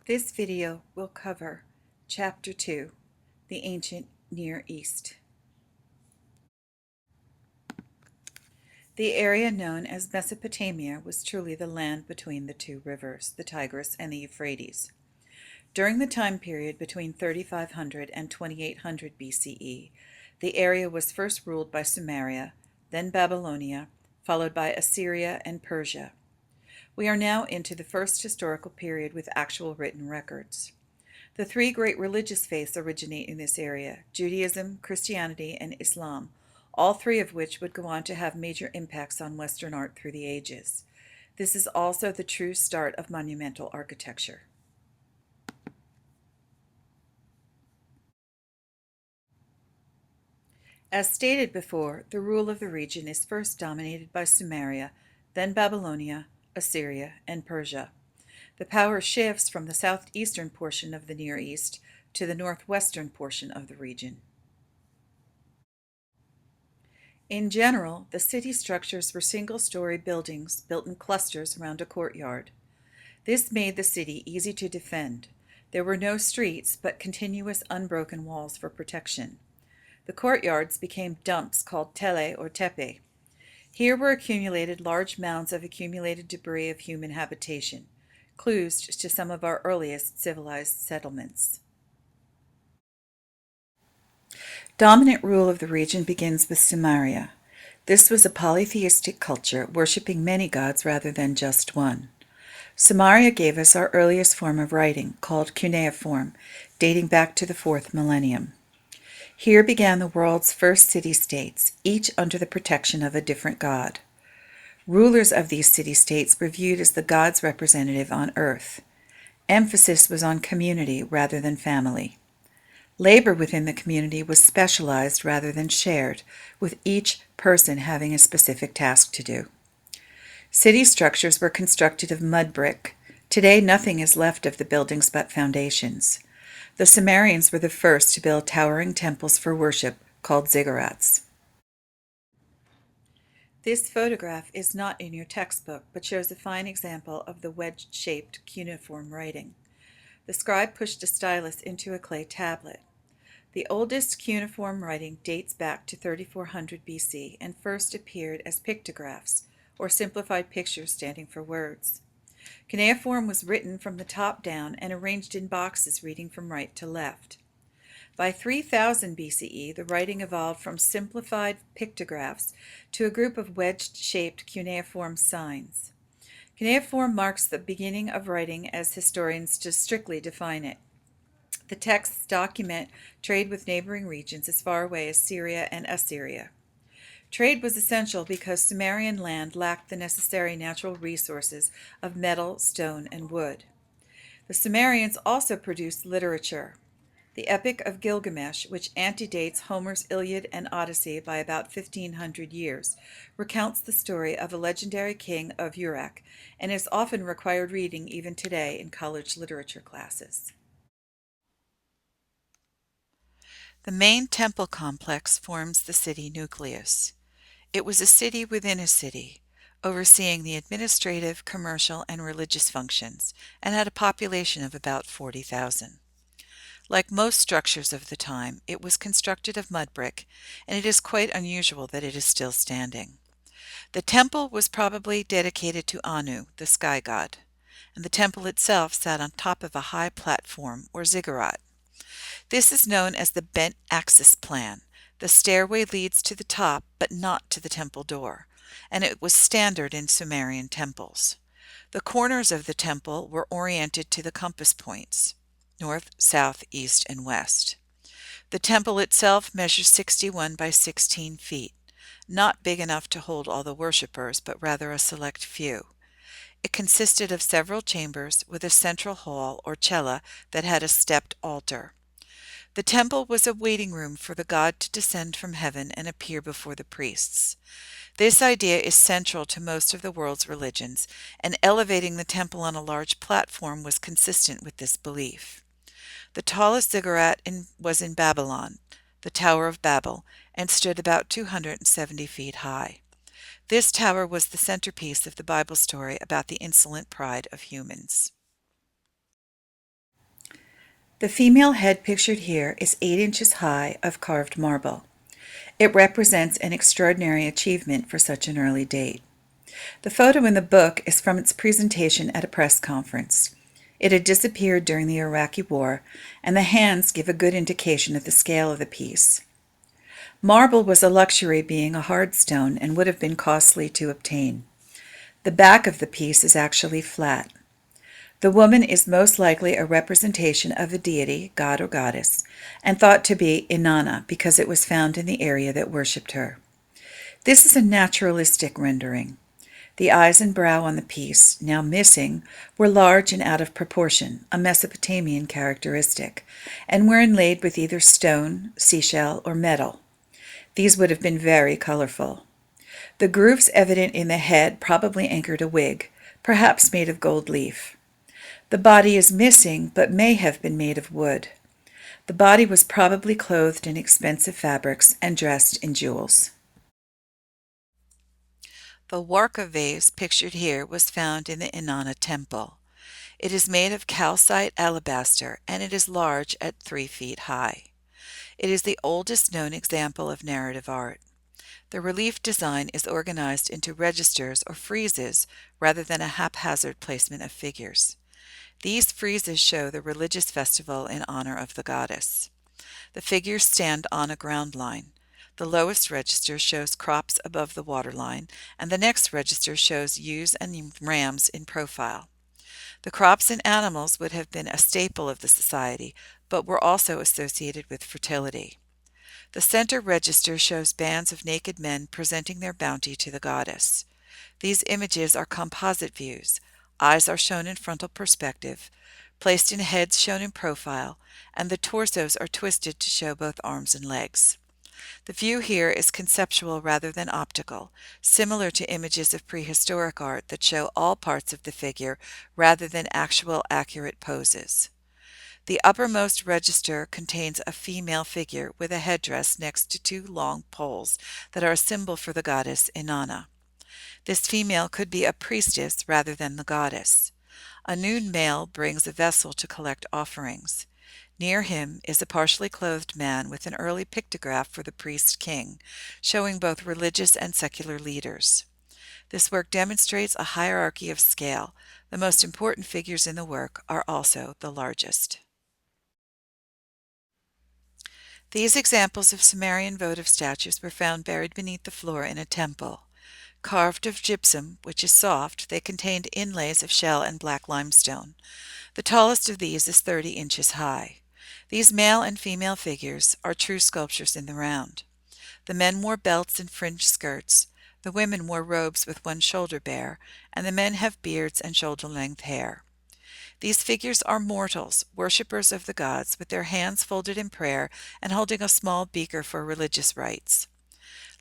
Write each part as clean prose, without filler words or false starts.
This video will cover Chapter 2, the Ancient Near East. The area known as Mesopotamia was truly the land between the two rivers, the Tigris and the Euphrates. During the time period between 3500 and 2800 BCE, the area was first ruled by Sumaria, then Babylonia, followed by Assyria and Persia. We are now into the first historical period with actual written records. The three great religious faiths originate in this area: Judaism, Christianity, and Islam, all three of which would go on to have major impacts on Western art through the ages. This is also the true start of monumental architecture. As stated before, the rule of the region is first dominated by Sumeria, then Babylonia, Assyria, and Persia. The power shifts from the southeastern portion of the Near East to the northwestern portion of the region. In general, the city structures were single-story buildings built in clusters around a courtyard. This made the city easy to defend. There were no streets, but continuous unbroken walls for protection. The courtyards became dumps called tele or tepe. Here were accumulated large mounds of accumulated debris of human habitation, clues to some of our earliest civilized settlements. Dominant rule of the region begins with Sumaria. This was a polytheistic culture, worshipping many gods rather than just one. Sumaria gave us our earliest form of writing, called cuneiform, dating back to the 4th millennium. Here began the world's first city-states, each under the protection of a different god. Rulers of these city-states were viewed as the god's representative on earth. Emphasis was on community rather than family. Labor within the community was specialized rather than shared, with each person having a specific task to do. City structures were constructed of mud brick. Today, nothing is left of the buildings but foundations. The Sumerians were the first to build towering temples for worship called ziggurats. This photograph is not in your textbook, but shows a fine example of the wedge-shaped cuneiform writing. The scribe pushed a stylus into a clay tablet. The oldest cuneiform writing dates back to 3400 BC and first appeared as pictographs, or simplified pictures standing for words. Cuneiform was written from the top down and arranged in boxes reading from right to left. By 3000 BCE, the writing evolved from simplified pictographs to a group of wedge-shaped cuneiform signs. Cuneiform marks the beginning of writing as historians just strictly define it. The texts document trade with neighboring regions as far away as Syria and Assyria. Trade was essential because Sumerian land lacked the necessary natural resources of metal, stone, and wood. The Sumerians also produced literature. The Epic of Gilgamesh, which antedates Homer's Iliad and Odyssey by about 1500 years, recounts the story of a legendary king of Uruk and is often required reading even today in college literature classes. The main temple complex forms the city nucleus. It was a city within a city, overseeing the administrative, commercial, and religious functions, and had a population of about 40,000. Like most structures of the time, it was constructed of mud brick, and it is quite unusual that it is still standing. The temple was probably dedicated to Anu, the sky god, and the temple itself sat on top of a high platform, or ziggurat. This is known as the bent axis plan. The stairway leads to the top, but not to the temple door, and it was standard in Sumerian temples. The corners of the temple were oriented to the compass points: north, south, east, and west. The temple itself measures 61 by 16 feet, not big enough to hold all the worshippers, but rather a select few. It consisted of several chambers with a central hall or cella that had a stepped altar. The temple was a waiting room for the god to descend from heaven and appear before the priests. This idea is central to most of the world's religions, and elevating the temple on a large platform was consistent with this belief. The tallest ziggurat was in Babylon, the Tower of Babel, and stood about 270 feet high. This tower was the centerpiece of the Bible story about the insolent pride of humans. The female head pictured here is 8 inches high of carved marble. It represents an extraordinary achievement for such an early date. The photo in the book is from its presentation at a press conference. It had disappeared during the Iraqi War, and the hands give a good indication of the scale of the piece. Marble was a luxury, being a hard stone, and would have been costly to obtain. The back of the piece is actually flat. The woman is most likely a representation of a deity, god or goddess, and thought to be Inanna because it was found in the area that worshipped her. This is a naturalistic rendering. The eyes and brow on the piece, now missing, were large and out of proportion, a Mesopotamian characteristic, and were inlaid with either stone, seashell, or metal. These would have been very colorful. The grooves evident in the head probably anchored a wig, perhaps made of gold leaf. The body is missing, but may have been made of wood. The body was probably clothed in expensive fabrics and dressed in jewels. The Warka vase pictured here was found in the Inanna temple. It is made of calcite alabaster, and it is large at 3 feet high. It is the oldest known example of narrative art. The relief design is organized into registers or friezes rather than a haphazard placement of figures. These friezes show the religious festival in honor of the goddess. The figures stand on a ground line. The lowest register shows crops above the waterline, and the next register shows ewes and rams in profile. The crops and animals would have been a staple of the society, but were also associated with fertility. The center register shows bands of naked men presenting their bounty to the goddess. These images are composite views. Eyes are shown in frontal perspective, placed in heads shown in profile, and the torsos are twisted to show both arms and legs. The view here is conceptual rather than optical, similar to images of prehistoric art that show all parts of the figure rather than actual accurate poses. The uppermost register contains a female figure with a headdress next to 2 long poles that are a symbol for the goddess Inanna. This female could be a priestess rather than the goddess. A nude male brings a vessel to collect offerings. Near him is a partially clothed man with an early pictograph for the priest king, showing both religious and secular leaders. This work demonstrates a hierarchy of scale. The most important figures in the work are also the largest. These examples of Sumerian votive statues were found buried beneath the floor in a temple. Carved of gypsum, which is soft, they contained inlays of shell and black limestone. The tallest of these is 30 inches high. These male and female figures are true sculptures in the round. The men wore belts and fringed skirts. The women wore robes with one shoulder bare, and the men have beards and shoulder-length hair. These figures are mortals, worshippers of the gods, with their hands folded in prayer and holding a small beaker for religious rites.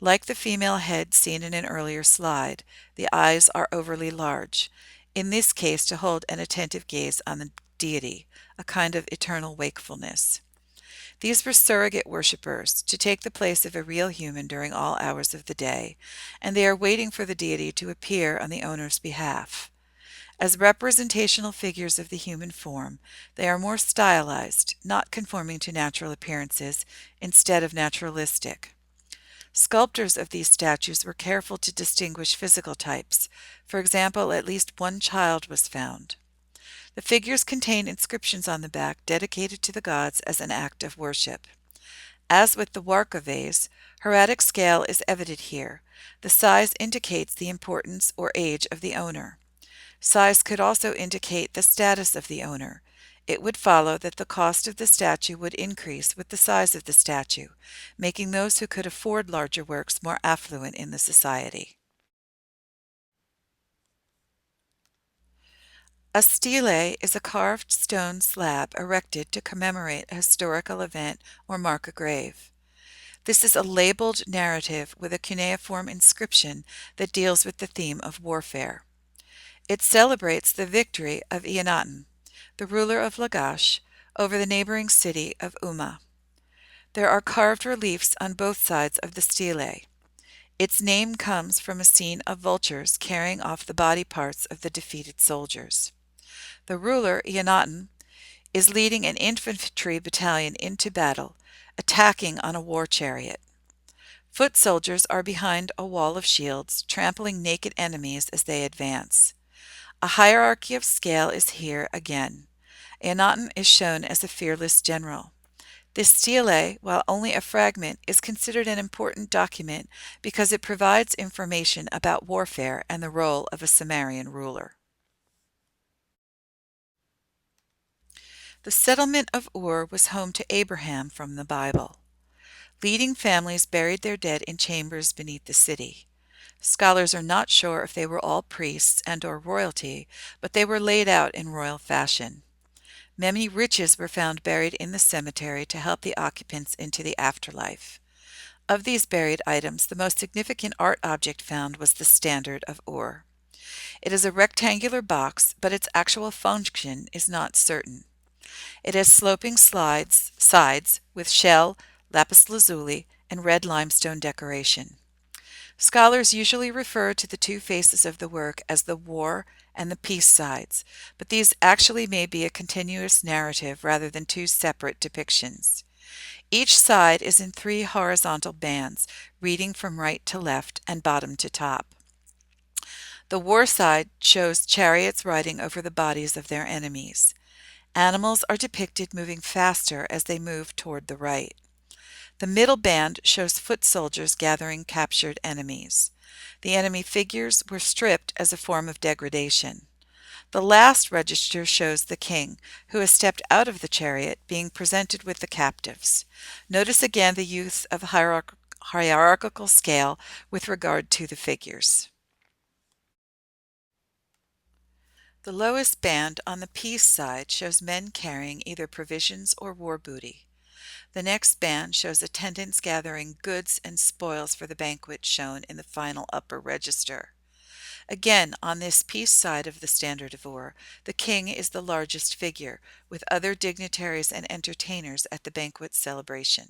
Like the female head seen in an earlier slide, the eyes are overly large, in this case to hold an attentive gaze on the deity, a kind of eternal wakefulness. These were surrogate worshippers, to take the place of a real human during all hours of the day, and they are waiting for the deity to appear on the owner's behalf. As representational figures of the human form, they are more stylized, not conforming to natural appearances, instead of naturalistic. Sculptors of these statues were careful to distinguish physical types. For example, at least one child was found. The figures contain inscriptions on the back dedicated to the gods as an act of worship. As with the Warka vase, hieratic scale is evident here. The size indicates the importance or age of the owner. Size could also indicate the status of the owner. It would follow that the cost of the statue would increase with the size of the statue, making those who could afford larger works more affluent in the society. A stele is a carved stone slab erected to commemorate a historical event or mark a grave. This is a labeled narrative with a cuneiform inscription that deals with the theme of warfare. It celebrates the victory of Eannatum, the ruler of Lagash, over the neighboring city of Umma. There are carved reliefs on both sides of the stele. Its name comes from a scene of vultures carrying off the body parts of the defeated soldiers. The ruler, Eannatum, is leading an infantry battalion into battle, attacking on a war chariot. Foot soldiers are behind a wall of shields, trampling naked enemies as they advance. A hierarchy of scale is here again. Akhenaten is shown as a fearless general. This stele, while only a fragment, is considered an important document because it provides information about warfare and the role of a Sumerian ruler. The settlement of Ur was home to Abraham from the Bible. Leading families buried their dead in chambers beneath the city. Scholars are not sure if they were all priests and/or royalty, but they were laid out in royal fashion. Many riches were found buried in the cemetery to help the occupants into the afterlife. Of these buried items, the most significant art object found was the Standard of Ur. It is a rectangular box, but its actual function is not certain. It has sloping sides with shell, lapis lazuli, and red limestone decoration. Scholars usually refer to the two faces of the work as the war and the peace sides, but these actually may be a continuous narrative rather than two separate depictions. Each side is in 3 horizontal bands, reading from right to left and bottom to top. The war side shows chariots riding over the bodies of their enemies. Animals are depicted moving faster as they move toward the right. The middle band shows foot soldiers gathering captured enemies. The enemy figures were stripped as a form of degradation. The last register shows the king, who has stepped out of the chariot, being presented with the captives. Notice again the use of hierarchical scale with regard to the figures. The lowest band on the peace side shows men carrying either provisions or war booty. The next band shows attendants gathering goods and spoils for the banquet shown in the final upper register. Again, on this peace side of the Standard of Ur, the king is the largest figure, with other dignitaries and entertainers at the banquet celebration.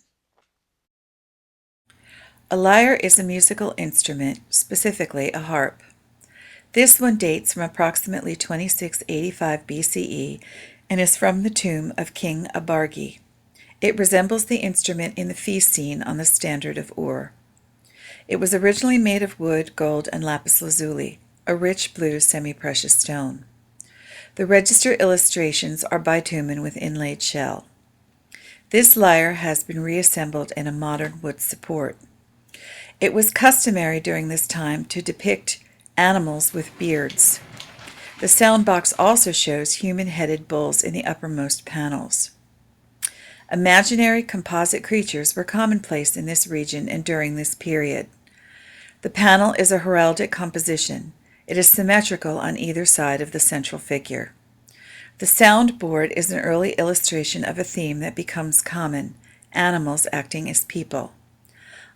A lyre is a musical instrument, specifically a harp. This one dates from approximately 2685 BCE and is from the tomb of King Abargi. It resembles the instrument in the feast scene on the Standard of Ur. It was originally made of wood, gold, and lapis lazuli, a rich blue semi-precious stone. The register illustrations are bitumen with inlaid shell. This lyre has been reassembled in a modern wood support. It was customary during this time to depict animals with beards. The sound box also shows human-headed bulls in the uppermost panels. Imaginary composite creatures were commonplace in this region and during this period. The panel is a heraldic composition. It is symmetrical on either side of the central figure. The sound board is an early illustration of a theme that becomes common: animals acting as people.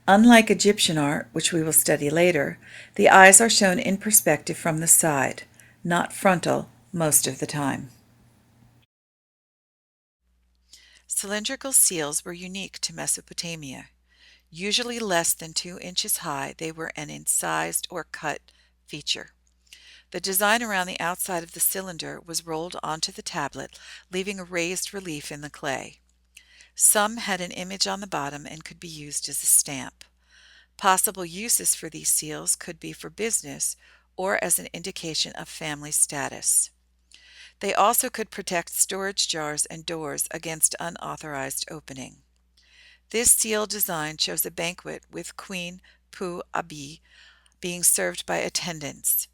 Unlike Egyptian art, which we will study later, the eyes are shown in perspective from the side, not frontal most of the time. Cylindrical seals were unique to Mesopotamia. Usually less than 2 inches high, they were an incised or cut feature. The design around the outside of the cylinder was rolled onto the tablet, leaving a raised relief in the clay. Some had an image on the bottom and could be used as a stamp. Possible uses for these seals could be for business or as an indication of family status. They also could protect storage jars and doors against unauthorized opening. This seal design shows a banquet with Queen Pu-Abi being served by attendants.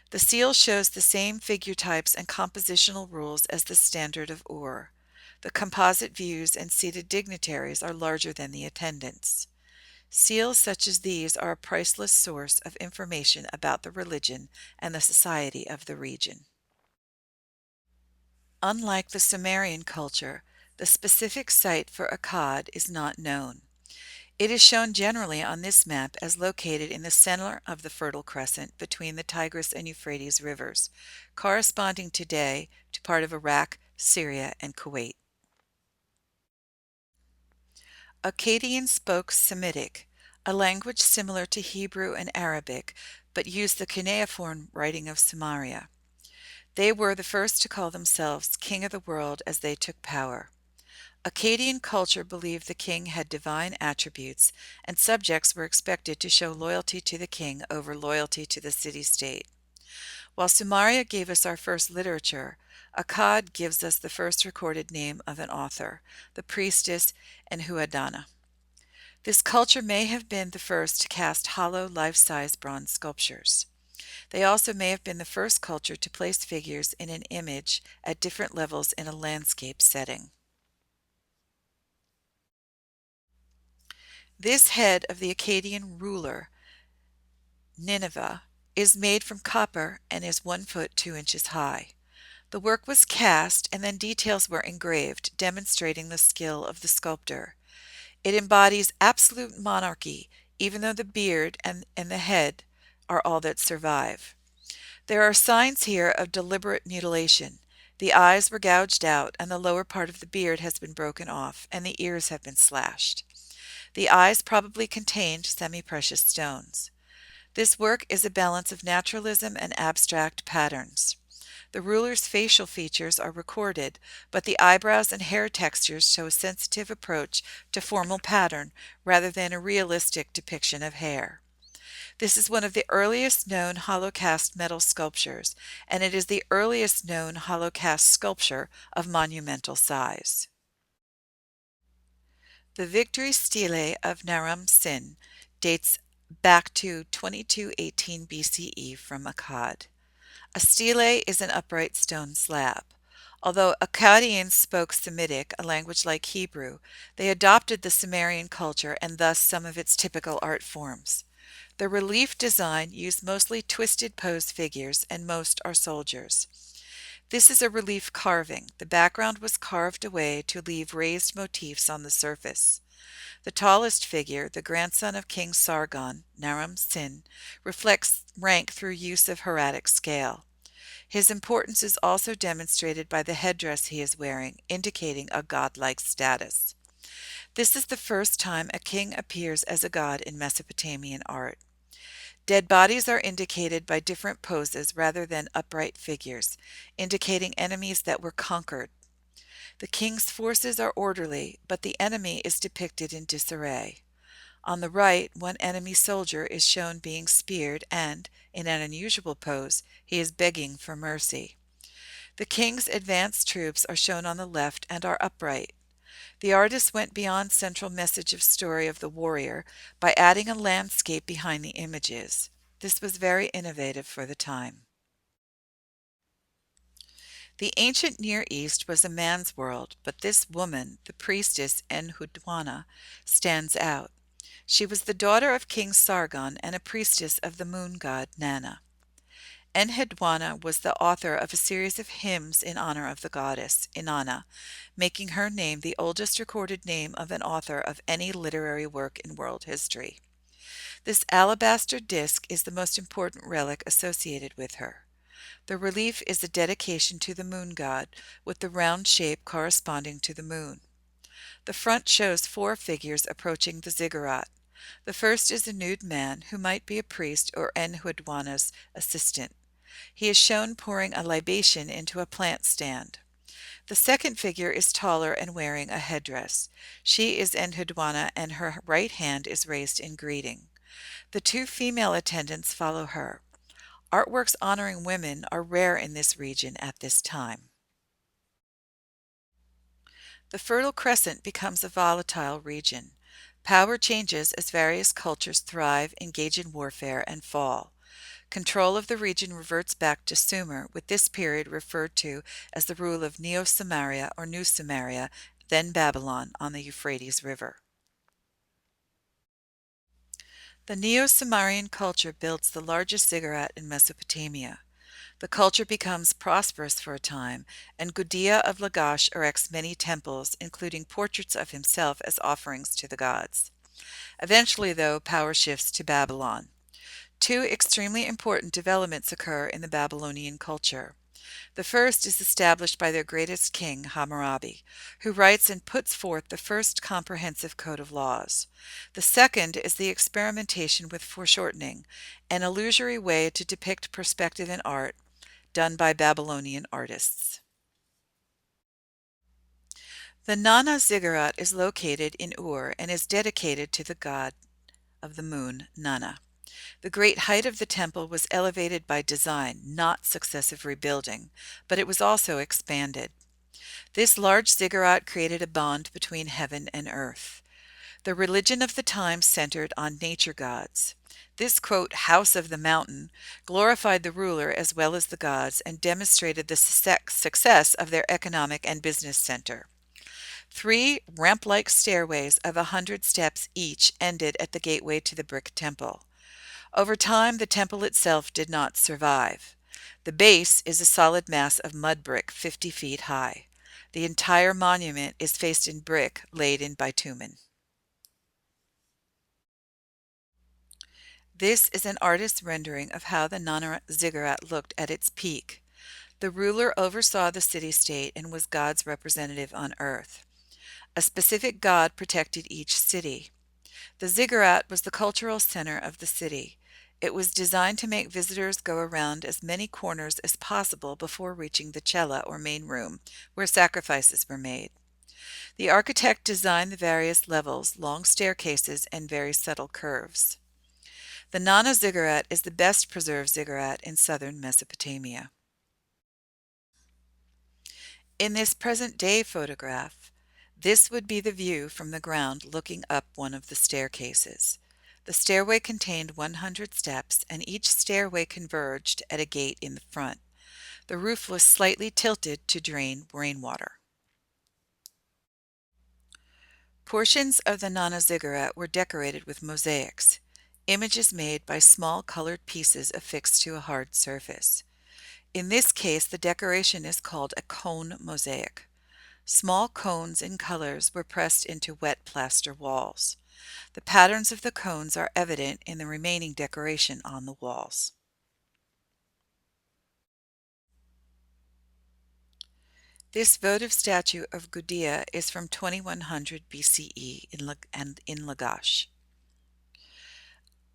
The seal shows the same figure types and compositional rules as the Standard of Ur. The composite views and seated dignitaries are larger than the attendants. Seals such as these are a priceless source of information about the religion and the society of the region. Unlike the Sumerian culture, the specific site for Akkad is not known. It is shown generally on this map as located in the center of the Fertile Crescent between the Tigris and Euphrates rivers, corresponding today to part of Iraq, Syria, and Kuwait. Akkadians spoke Semitic, a language similar to Hebrew and Arabic, but used the cuneiform writing of Sumaria. They were the first to call themselves king of the world as they took power. Akkadian culture believed the king had divine attributes, and subjects were expected to show loyalty to the king over loyalty to the city-state. While Sumaria gave us our first literature, Akkad gives us the first recorded name of an author, the priestess Enhuadana. This culture may have been the first to cast hollow, life-size bronze sculptures. They also may have been the first culture to place figures in an image at different levels in a landscape setting. This head of the Akkadian ruler, Nineveh, is made from copper and is 1 foot 2 inches high. The work was cast and then details were engraved, demonstrating the skill of the sculptor. It embodies absolute monarchy, even though the beard and the head are all that survive. There are signs here of deliberate mutilation. The eyes were gouged out, and the lower part of the beard has been broken off, and the ears have been slashed. The eyes probably contained semi-precious stones. This work is a balance of naturalism and abstract patterns. The ruler's facial features are recorded, but the eyebrows and hair textures show a sensitive approach to formal pattern rather than a realistic depiction of hair. This is one of the earliest known hollow-cast metal sculptures, and it is the earliest known hollow-cast sculpture of monumental size. The victory stele of Naram Sin dates back to 2218 BCE from Akkad. A stele is an upright stone slab. Although Akkadians spoke Semitic, a language like Hebrew, they adopted the Sumerian culture and thus some of its typical art forms. The relief design used mostly twisted pose figures, and most are soldiers. This is a relief carving. The background was carved away to leave raised motifs on the surface. The tallest figure, the grandson of King Sargon, Naram Sin, reflects rank through use of hieratic scale. His importance is also demonstrated by the headdress he is wearing, indicating a godlike status. This is the first time a king appears as a god in Mesopotamian art. Dead bodies are indicated by different poses rather than upright figures, indicating enemies that were conquered. The king's forces are orderly, but the enemy is depicted in disarray. On the right, one enemy soldier is shown being speared and, in an unusual pose, he is begging for mercy. The king's advanced troops are shown on the left and are upright. The artist went beyond central message of story of the warrior by adding a landscape behind the images. This was very innovative for the time. The ancient Near East was a man's world, but this woman, the priestess Enhuadana, stands out. She was the daughter of King Sargon and a priestess of the moon god Nana. Enheduanna was the author of a series of hymns in honor of the goddess, Inanna, making her name the oldest recorded name of an author of any literary work in world history. This alabaster disc is the most important relic associated with her. The relief is a dedication to the moon god, with the round shape corresponding to the moon. The front shows 4 figures approaching the ziggurat. The first is a nude man who might be a priest or Enheduanna's assistant. He is shown pouring a libation into a plant stand. The second figure is taller and wearing a headdress. She is Enheduanna, and her right hand is raised in greeting. The 2 female attendants follow her. Artworks honoring women are rare in this region at this time. The Fertile Crescent becomes a volatile region. Power changes as various cultures thrive, engage in warfare, and fall. Control of the region reverts back to Sumer, with this period referred to as the rule of Neo-Sumeria or New Sumeria, then Babylon, on the Euphrates River. The Neo-Sumerian culture builds the largest ziggurat in Mesopotamia. The culture becomes prosperous for a time, and Gudea of Lagash erects many temples, including portraits of himself as offerings to the gods. Eventually, though, power shifts to Babylon. 2 extremely important developments occur in the Babylonian culture. The first is established by their greatest king, Hammurabi, who writes and puts forth the first comprehensive code of laws. The second is the experimentation with foreshortening, an illusory way to depict perspective in art, done by Babylonian artists. The Nana ziggurat is located in Ur and is dedicated to the god of the moon, Nana. The great height of the temple was elevated by design, not successive rebuilding, but it was also expanded. This large ziggurat created a bond between heaven and earth. The religion of the time centered on nature gods. This, quote, house of the mountain glorified the ruler as well as the gods and demonstrated the success of their economic and business center. 3 ramp-like stairways of 100 steps each ended at the gateway to the brick temple. Over time, the temple itself did not survive. The base is a solid mass of mud brick 50 feet high. The entire monument is faced in brick laid in bitumen. This is an artist's rendering of how the Nana ziggurat looked at its peak. The ruler oversaw the city-state and was God's representative on earth. A specific god protected each city. The ziggurat was the cultural center of the city. It was designed to make visitors go around as many corners as possible before reaching the cella or main room, where sacrifices were made. The architect designed the various levels, long staircases, and very subtle curves. The Nana ziggurat is the best preserved ziggurat in southern Mesopotamia. In this present-day photograph, this would be the view from the ground looking up one of the staircases. The stairway contained 100 steps, and each stairway converged at a gate in the front. The roof was slightly tilted to drain rainwater. Portions of the Nana ziggurat were decorated with mosaics, images made by small colored pieces affixed to a hard surface. In this case, the decoration is called a cone mosaic. Small cones in colors were pressed into wet plaster walls. The patterns of the cones are evident in the remaining decoration on the walls. This votive statue of Gudea is from 2100 BCE in Lagash.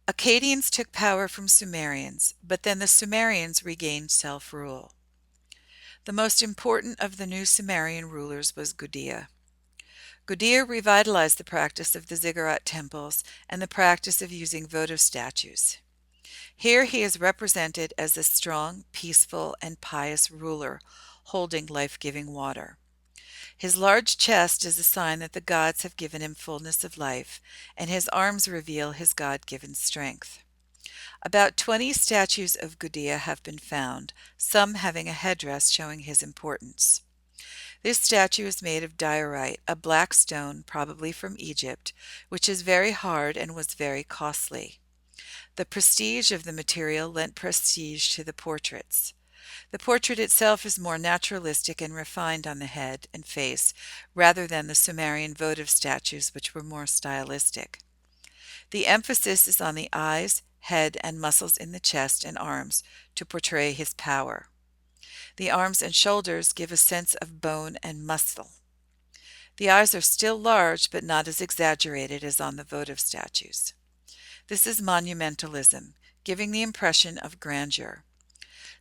Akkadians took power from Sumerians, but then the Sumerians regained self-rule. The most important of the new Sumerian rulers was Gudea. Gudea revitalized the practice of the ziggurat temples and the practice of using votive statues. Here he is represented as a strong, peaceful, and pious ruler holding life-giving water. His large chest is a sign that the gods have given him fullness of life, and his arms reveal his God-given strength. About 20 statues of Gudea have been found, some having a headdress showing his importance. This statue is made of diorite, a black stone probably from Egypt, which is very hard and was very costly. The prestige of the material lent prestige to the portraits. The portrait itself is more naturalistic and refined on the head and face rather than the Sumerian votive statues, which were more stylistic. The emphasis is on the eyes, head, and muscles in the chest and arms to portray his power. The arms and shoulders give a sense of bone and muscle. The eyes are still large, but not as exaggerated as on the votive statues. This is monumentalism, giving the impression of grandeur.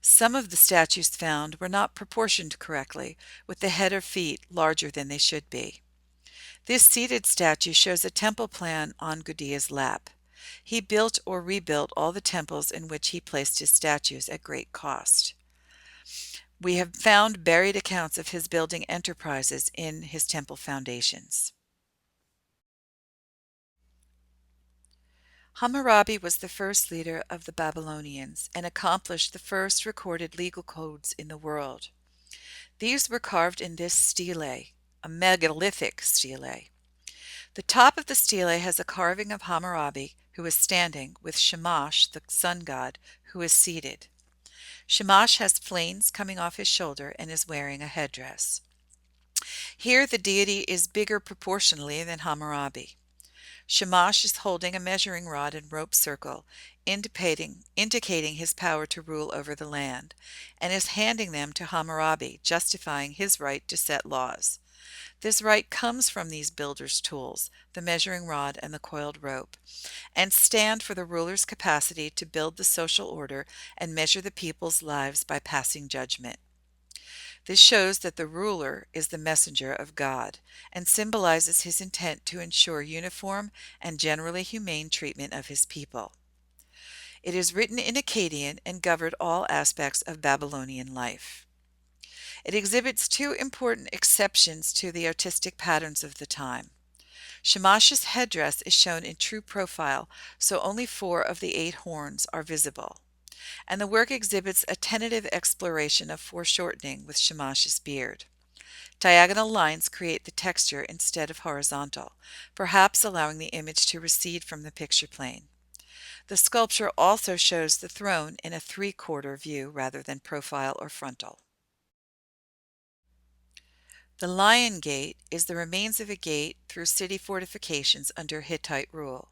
Some of the statues found were not proportioned correctly, with the head or feet larger than they should be. This seated statue shows a temple plan on Gudea's lap. He built or rebuilt all the temples in which he placed his statues at great cost. We have found buried accounts of his building enterprises in his temple foundations. Hammurabi was the first leader of the Babylonians and accomplished the first recorded legal codes in the world. These were carved in this stele, a megalithic stele. The top of the stele has a carving of Hammurabi, who is standing, with Shamash, the sun god, who is seated. Shamash has flames coming off his shoulder and is wearing a headdress. Here the deity is bigger proportionally than Hammurabi. Shamash is holding a measuring rod and rope circle, indicating his power to rule over the land, and is handing them to Hammurabi, justifying his right to set laws. This right comes from these builders' tools, the measuring rod and the coiled rope, and stand for the ruler's capacity to build the social order and measure the people's lives by passing judgment. This shows that the ruler is the messenger of God and symbolizes his intent to ensure uniform and generally humane treatment of his people. It is written in Akkadian and covered all aspects of Babylonian life. It exhibits two important exceptions to the artistic patterns of the time. Shamash's headdress is shown in true profile, so only 4 of the 8 horns are visible, and the work exhibits a tentative exploration of foreshortening with Shamash's beard. Diagonal lines create the texture instead of horizontal, perhaps allowing the image to recede from the picture plane. The sculpture also shows the throne in a 3/4 view rather than profile or frontal. The Lion Gate is the remains of a gate through city fortifications under Hittite rule.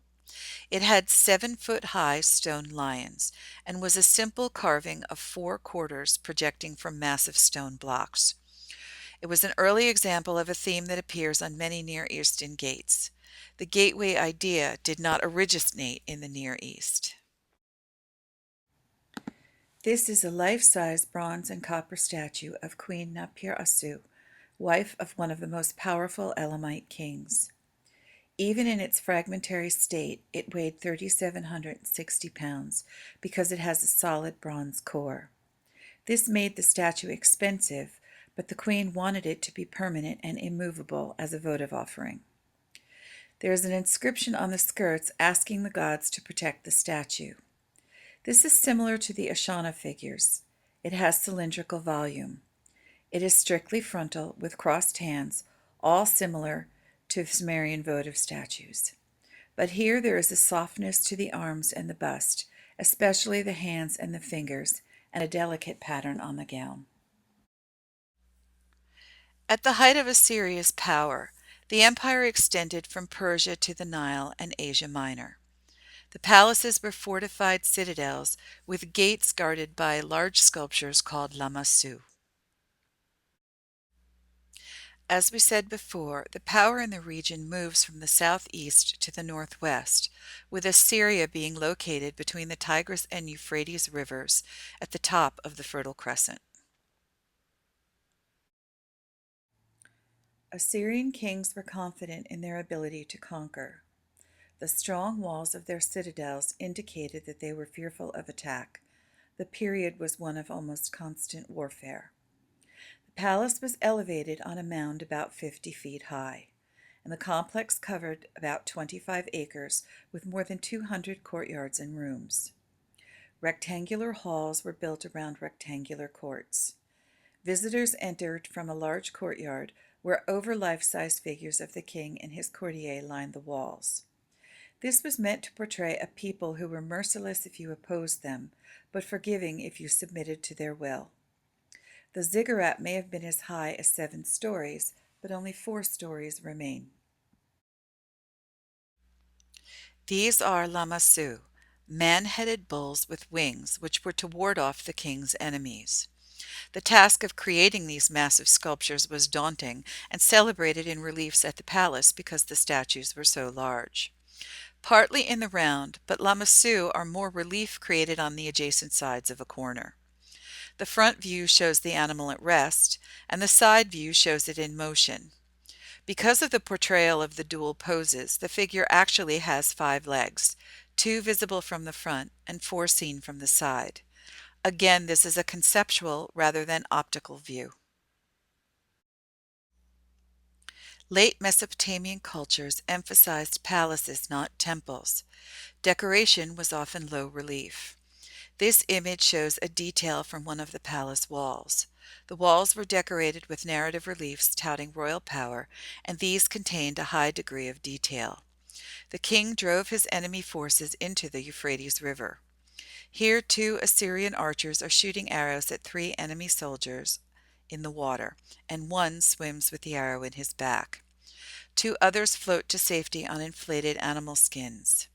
It had 7-foot-high stone lions and was a simple carving of 4 quarters projecting from massive stone blocks. It was an early example of a theme that appears on many Near Eastern gates. The gateway idea did not originate in the Near East. This is a life-size bronze and copper statue of Queen Napir-Asu, wife of one of the most powerful Elamite kings. Even in its fragmentary state, it weighed 3,760 pounds because it has a solid bronze core. This made the statue expensive, but the queen wanted it to be permanent and immovable as a votive offering. There is an inscription on the skirts asking the gods to protect the statue. This is similar to the Ashana figures. It has cylindrical volume. It is strictly frontal with crossed hands, all similar to Sumerian votive statues. But here there is a softness to the arms and the bust, especially the hands and the fingers, and a delicate pattern on the gown. At the height of Assyria's power, the empire extended from Persia to the Nile and Asia Minor. The palaces were fortified citadels with gates guarded by large sculptures called lamassu. As we said before, the power in the region moves from the southeast to the northwest, with Assyria being located between the Tigris and Euphrates rivers at the top of the Fertile Crescent. Assyrian kings were confident in their ability to conquer. The strong walls of their citadels indicated that they were fearful of attack. The period was one of almost constant warfare. The palace was elevated on a mound about 50 feet high, and the complex covered about 25 acres with more than 200 courtyards and rooms. Rectangular halls were built around rectangular courts. Visitors entered from a large courtyard where over life-size figures of the king and his courtier lined the walls. This was meant to portray a people who were merciless if you opposed them, but forgiving if you submitted to their will. The ziggurat may have been as high as 7 stories, but only 4 stories remain. These are lamassu, man-headed bulls with wings, which were to ward off the king's enemies. The task of creating these massive sculptures was daunting and celebrated in reliefs at the palace because the statues were so large. Partly in the round, but lamassu are more relief created on the adjacent sides of a corner. The front view shows the animal at rest, and the side view shows it in motion. Because of the portrayal of the dual poses, the figure actually has 5 legs, 2 visible from the front and 4 seen from the side. Again, this is a conceptual rather than optical view. Late Mesopotamian cultures emphasized palaces, not temples. Decoration was often low relief. This image shows a detail from one of the palace walls. The walls were decorated with narrative reliefs touting royal power, and these contained a high degree of detail. The king drove his enemy forces into the Euphrates River. Here 2 Assyrian archers are shooting arrows at 3 enemy soldiers in the water, and one swims with the arrow in his back. 2 others float to safety on inflated animal skins.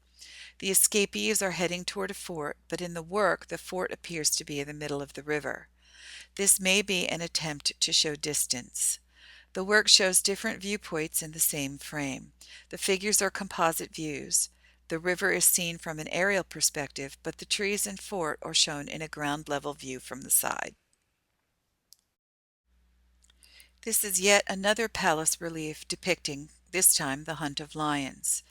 The escapees are heading toward a fort, but in the work the fort appears to be in the middle of the river. This may be an attempt to show distance. The work shows different viewpoints in the same frame. The figures are composite views. The river is seen from an aerial perspective, but the trees and fort are shown in a ground level view from the side. This is yet another palace relief depicting, this time, the hunt of lions.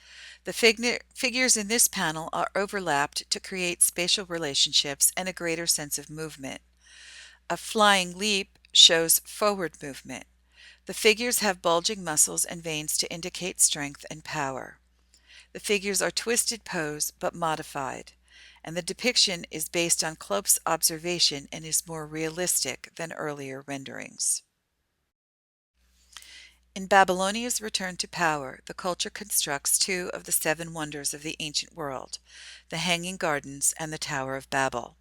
The figures in this panel are overlapped to create spatial relationships and a greater sense of movement. A flying leap shows forward movement. The figures have bulging muscles and veins to indicate strength and power. The figures are twisted pose but modified, and the depiction is based on close observation and is more realistic than earlier renderings. In Babylonia's return to power, the culture constructs two of the seven wonders of the ancient world, the Hanging Gardens and the Tower of Babel.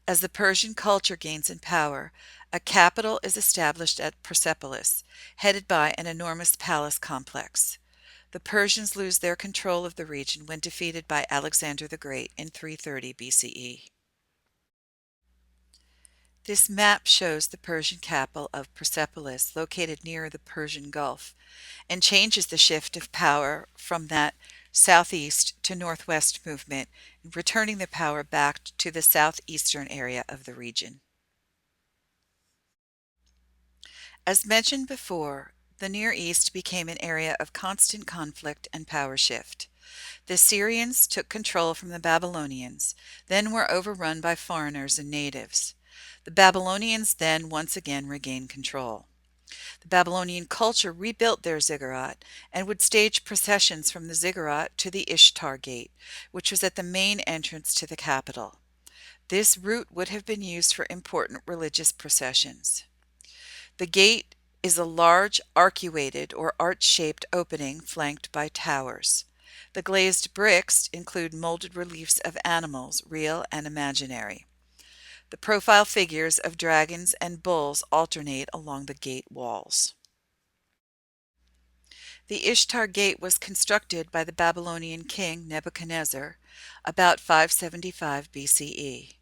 As the Persian culture gains in power, a capital is established at Persepolis, headed by an enormous palace complex. The Persians lose their control of the region when defeated by Alexander the Great in 330 BCE. This map shows the Persian capital of Persepolis, located near the Persian Gulf, and changes the shift of power from that southeast to northwest movement, returning the power back to the southeastern area of the region. As mentioned before, the Near East became an area of constant conflict and power shift. The Assyrians took control from the Babylonians, then were overrun by foreigners and natives. The Babylonians then once again regained control. The Babylonian culture rebuilt their ziggurat and would stage processions from the ziggurat to the Ishtar Gate, which was at the main entrance to the capital. This route would have been used for important religious processions. The gate is a large arcuated or arch-shaped opening flanked by towers. The glazed bricks include molded reliefs of animals, real and imaginary. The profile figures of dragons and bulls alternate along the gate walls. The Ishtar Gate was constructed by the Babylonian king Nebuchadnezzar about 575 BCE.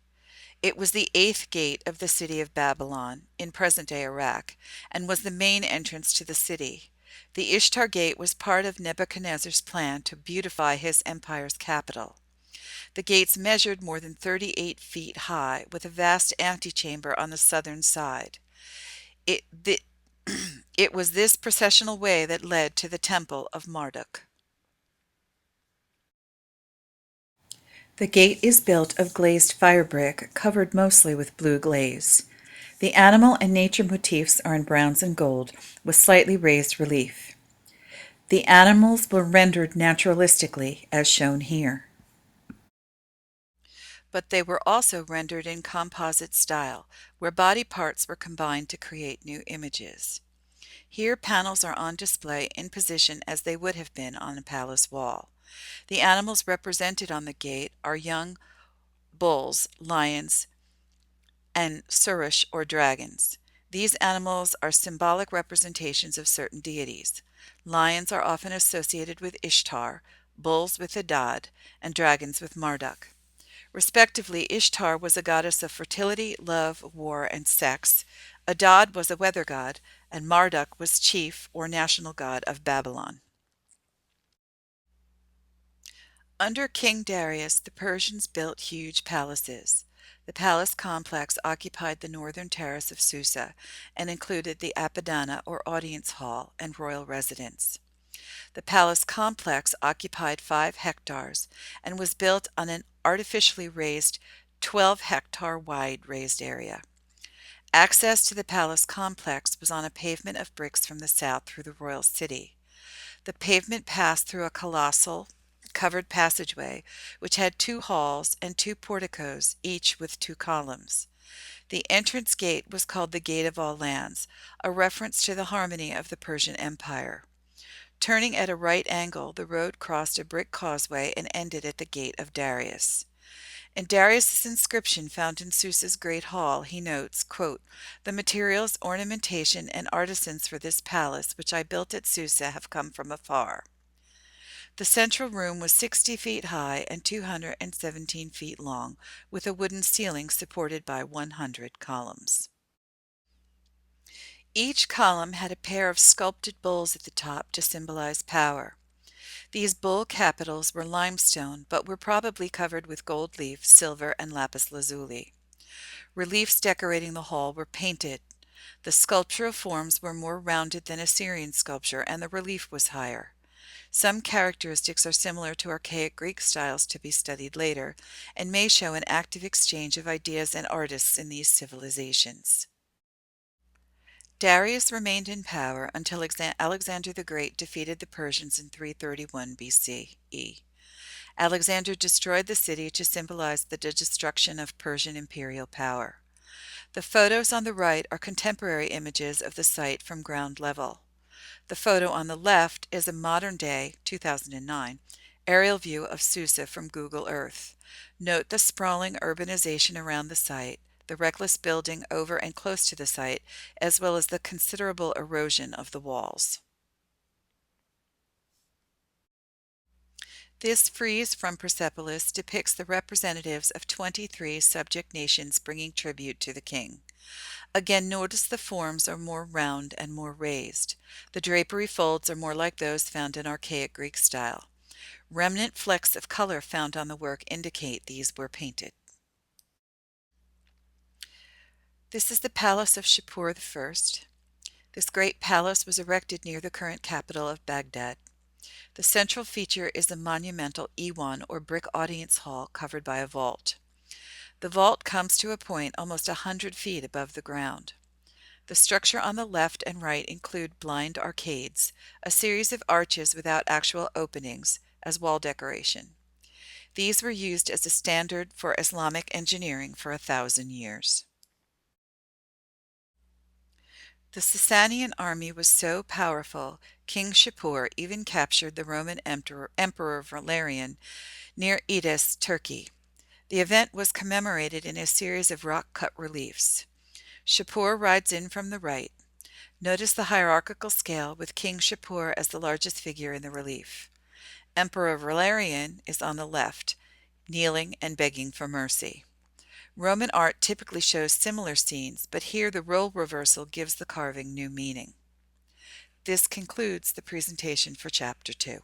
It was the eighth gate of the city of Babylon, in present-day Iraq, and was the main entrance to the city. The Ishtar Gate was part of Nebuchadnezzar's plan to beautify his empire's capital. The gates measured more than 38 feet high, with a vast antechamber on the southern side. It was this processional way that led to the Temple of Marduk. The gate is built of glazed fire brick, covered mostly with blue glaze. The animal and nature motifs are in browns and gold, with slightly raised relief. The animals were rendered naturalistically, as shown here. But they were also rendered in composite style, where body parts were combined to create new images. Here panels are on display in position as they would have been on a palace wall. The animals represented on the gate are young bulls, lions, and surush or dragons. These animals are symbolic representations of certain deities. Lions are often associated with Ishtar, bulls with Akkad, and dragons with Marduk. Respectively, Ishtar was a goddess of fertility, love, war, and sex. Akkad was a weather god, and Marduk was chief or national god of Babylon. Under King Darius, the Persians built huge palaces. The palace complex occupied the northern terrace of Susa and included the Apadana or audience hall and royal residence. The palace complex occupied 5 hectares and was built on an artificially raised 12-hectare wide raised area. Access to the palace complex was on a pavement of bricks from the south through the royal city. The pavement passed through a colossal covered passageway, which had 2 halls and 2 porticos, each with 2 columns. The entrance gate was called the Gate of All Lands, a reference to the harmony of the Persian Empire. Turning at a right angle, the road crossed a brick causeway and ended at the Gate of Darius. In Darius's inscription found in Susa's Great Hall, he notes, quote, "The materials, ornamentation, and artisans for this palace, which I built at Susa, have come from afar." The central room was 60 feet high and 217 feet long, with a wooden ceiling supported by 100 columns. Each column had a pair of sculpted bulls at the top to symbolize power. These bull capitals were limestone, but were probably covered with gold leaf, silver, and lapis lazuli. Reliefs decorating the hall were painted. The sculptural forms were more rounded than Assyrian sculpture, and the relief was higher. Some characteristics are similar to archaic Greek styles to be studied later, and may show an active exchange of ideas and artists in these civilizations. Darius remained in power until Alexander the Great defeated the Persians in 331 BCE. Alexander destroyed the city to symbolize the destruction of Persian imperial power. The photos on the right are contemporary images of the site from ground level. The photo on the left is a modern-day, 2009, aerial view of Susa from Google Earth. Note the sprawling urbanization around the site, the reckless building over and close to the site, as well as the considerable erosion of the walls. This frieze from Persepolis depicts the representatives of 23 subject nations bringing tribute to the king. Again, notice the forms are more round and more raised. The drapery folds are more like those found in archaic Greek style. Remnant flecks of color found on the work indicate these were painted. This is the palace of Shapur I. This great palace was erected near the current capital of Baghdad. The central feature is a monumental Iwan or brick audience hall covered by a vault. The vault comes to a point almost 100 feet above the ground. The structure on the left and right include blind arcades, a series of arches without actual openings, as wall decoration. These were used as a standard for Islamic engineering for 1,000 years. The Sasanian army was so powerful, King Shapur even captured the Roman Emperor Valerian near Edis, Turkey. The event was commemorated in a series of rock-cut reliefs. Shapur rides in from the right. Notice the hierarchical scale with King Shapur as the largest figure in the relief. Emperor Valerian is on the left, kneeling and begging for mercy. Roman art typically shows similar scenes, but here the role reversal gives the carving new meaning. This concludes the presentation for Chapter 2.